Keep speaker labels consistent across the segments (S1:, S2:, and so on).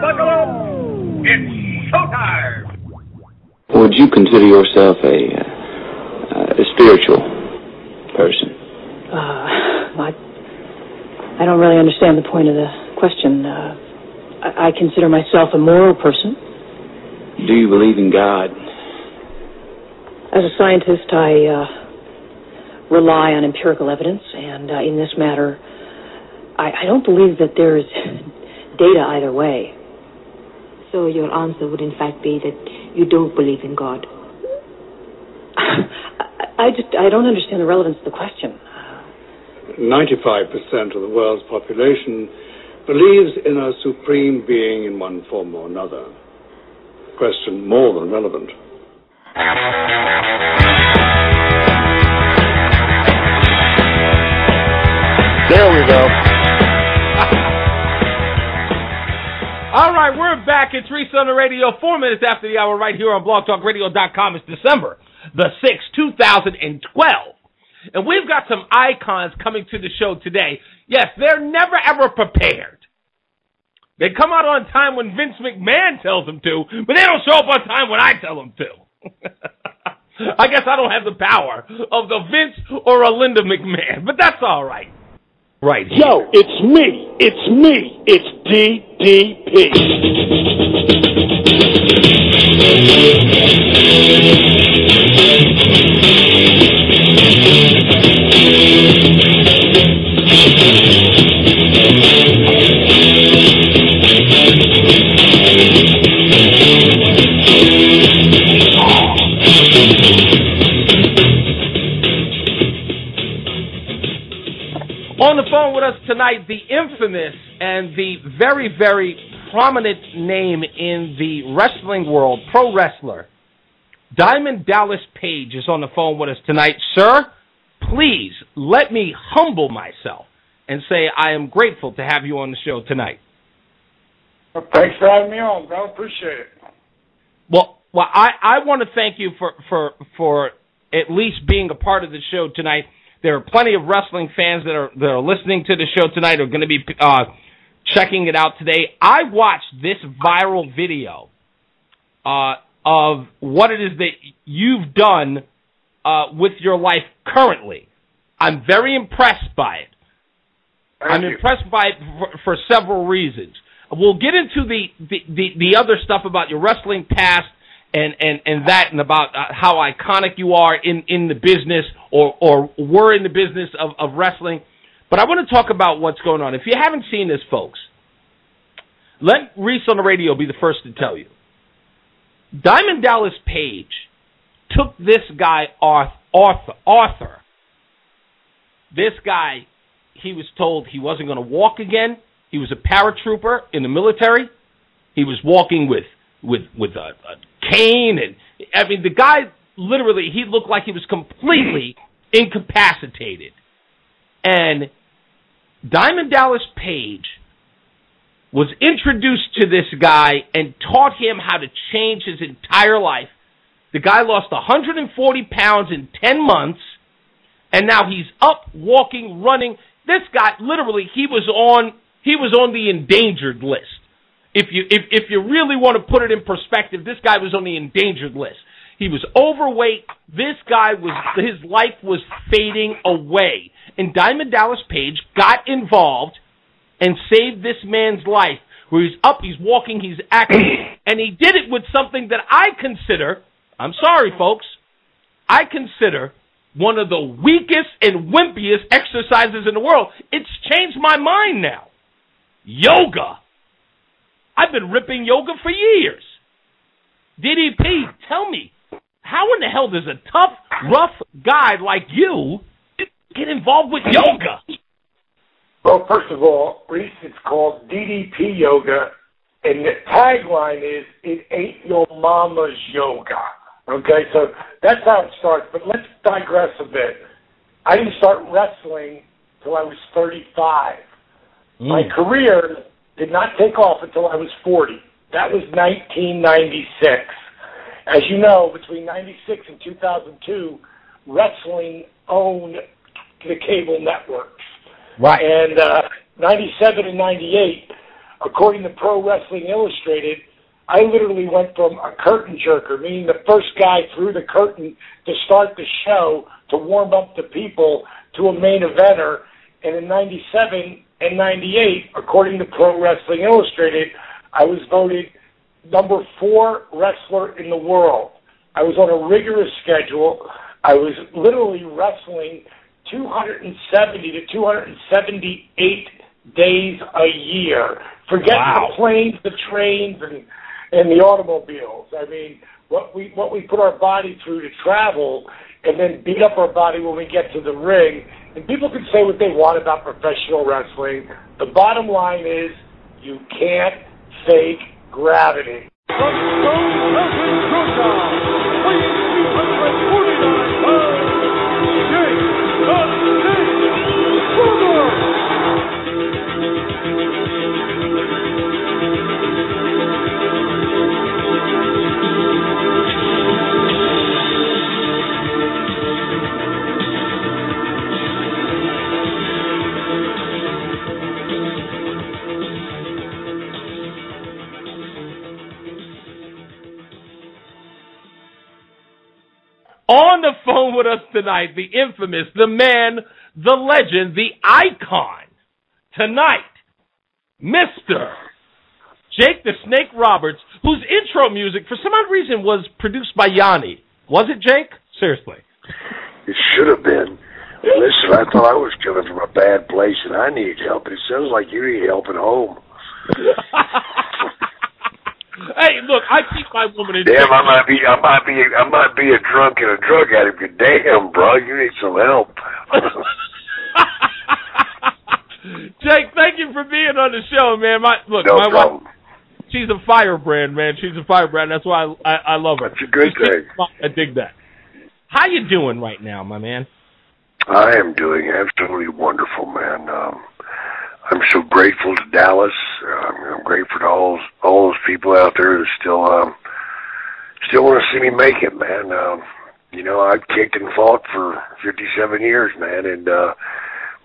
S1: Buckle up. It's showtime.
S2: Would you consider yourself a spiritual person?
S3: I don't really understand the point of the question. I consider myself a moral person.
S2: Do you believe in God?
S3: As a scientist, I rely on empirical evidence, and in this matter, I don't believe that there is data either way.
S4: So your answer would in fact be that you don't believe in God?
S3: I don't understand the relevance of the question.
S5: 95% of the world's population believes in a supreme being in one form or another. Question more than relevant.
S6: There we go.
S7: All right, we're back. It's Reese on the radio, 4 minutes after the hour, right here on blogtalkradio.com. It's December the 6th, 2012. And we've got some icons coming to the show today. Yes, they're never, ever prepared. They come out on time when Vince McMahon tells them to, but they don't show up on time when I tell them to. I guess I don't have the power of the Vince or a Linda McMahon, but that's all right. Right here.
S6: Yo, it's me. It's DDP.
S7: On the phone with us tonight, the infamous and the very, very prominent name in the wrestling world, pro wrestler, Diamond Dallas Page is on the phone with us tonight. Sir, please let me humble myself and say I am grateful to have you on the show tonight.
S8: Well, thanks for having me on, bro. Appreciate it.
S7: Well, I want to thank you for at least being a part of the show tonight. There are plenty of wrestling fans that are listening to the show tonight, are going to be checking it out today. I watched this viral video of what it is that you've done with your life currently. I'm very impressed by it. I'm impressed by it for several reasons. We'll get into the other stuff about your wrestling past and that, and about how iconic you are in the business or were in the business of wrestling. But I want to talk about what's going on. If you haven't seen this, folks, let Reese on the radio be the first to tell you. Diamond Dallas Page took this guy, Arthur. This guy, he was told he wasn't going to walk again. He was a paratrooper in the military. He was walking with a cane, and I mean, the guy literally, he looked like he was completely incapacitated. And Diamond Dallas Page was introduced to this guy and taught him how to change his entire life. The guy lost 140 pounds in 10 months, and now he's up, walking, running. This guy, literally, he was on the endangered list. If you really want to put it in perspective, this guy was on the endangered list. He was overweight. This guy his life was fading away. And Diamond Dallas Page got involved and saved this man's life, where he's up, he's walking, he's acting, and he did it with something that I consider, I'm sorry, folks, I consider one of the weakest and wimpiest exercises in the world. It's changed my mind now. Yoga. I've been ripping yoga for years. DDP, tell me, how in the hell does a tough, rough guy like you get involved with yoga?
S8: Well, first of all, Reese, it's called DDP Yoga, and the tagline is, "It ain't your mama's yoga." Okay, so that's how it starts, but let's digress a bit. I didn't start wrestling till I was 35. My career did not take off until I was 40. That was 1996. As you know, between 96 and 2002, wrestling owned the cable networks.
S7: Right.
S8: And 97 and 98, according to Pro Wrestling Illustrated, I literally went from a curtain jerker, meaning the first guy through the curtain to start the show, to warm up the people, to a main eventer. And in 97 and 98, according to Pro Wrestling Illustrated, I was voted number 4 wrestler in the world. I was on a rigorous schedule. I was literally wrestling 270 to 278 days a year. Forget the planes, the trains, and the automobiles. I mean, what we put our body through to travel and then beat up our body when we get to the ring. And people can say what they want about professional wrestling. The bottom line is you can't fake gravity.
S6: From Stone Mountain, Georgia, weighing 249 pounds, Jake the Snake Brother.
S7: On the phone with us tonight, the infamous, the man, the legend, the icon. Tonight, Mr. Jake the Snake Roberts, whose intro music, for some odd reason, was produced by Yanni. Was it, Jake? Seriously.
S9: It should have been. Listen, I thought I was coming from a bad place and I need help. It sounds like you need help at home.
S7: Hey, look, I keep my woman in
S9: Damn, I might be a drunk and a drug addict. Damn, bro, you need some help.
S7: Jake, thank you for being on the show, man. My
S9: problem.
S7: wife, she's a firebrand, man. She's a firebrand. That's why I love her.
S9: That's a good thing.
S7: I dig that. How you doing right now, my man?
S9: I am doing absolutely wonderful, man. I'm so grateful to Dallas. I'm grateful to all those people out there that still want to see me make it, man. I've kicked and fought for 57 years, man, and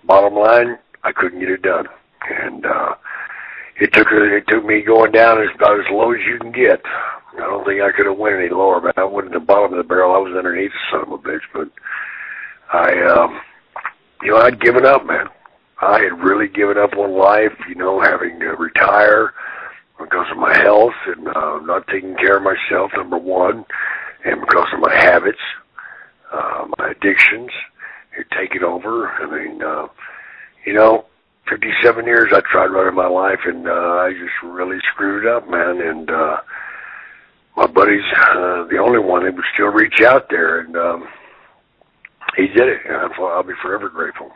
S9: bottom line, I couldn't get it done. And it took me going down about as low as you can get. I don't think I could have went any lower, but I wasn't at the bottom of the barrel. I was underneath the son of a bitch. But I'd given up, man. I had really given up on life, having to retire because of my health and not taking care of myself, number one, and because of my habits, my addictions had taken over. I mean, 57 years I tried running my life, and I just really screwed it up, man. And my buddy's the only one that would still reach out there, and he did it. And I'll be forever grateful.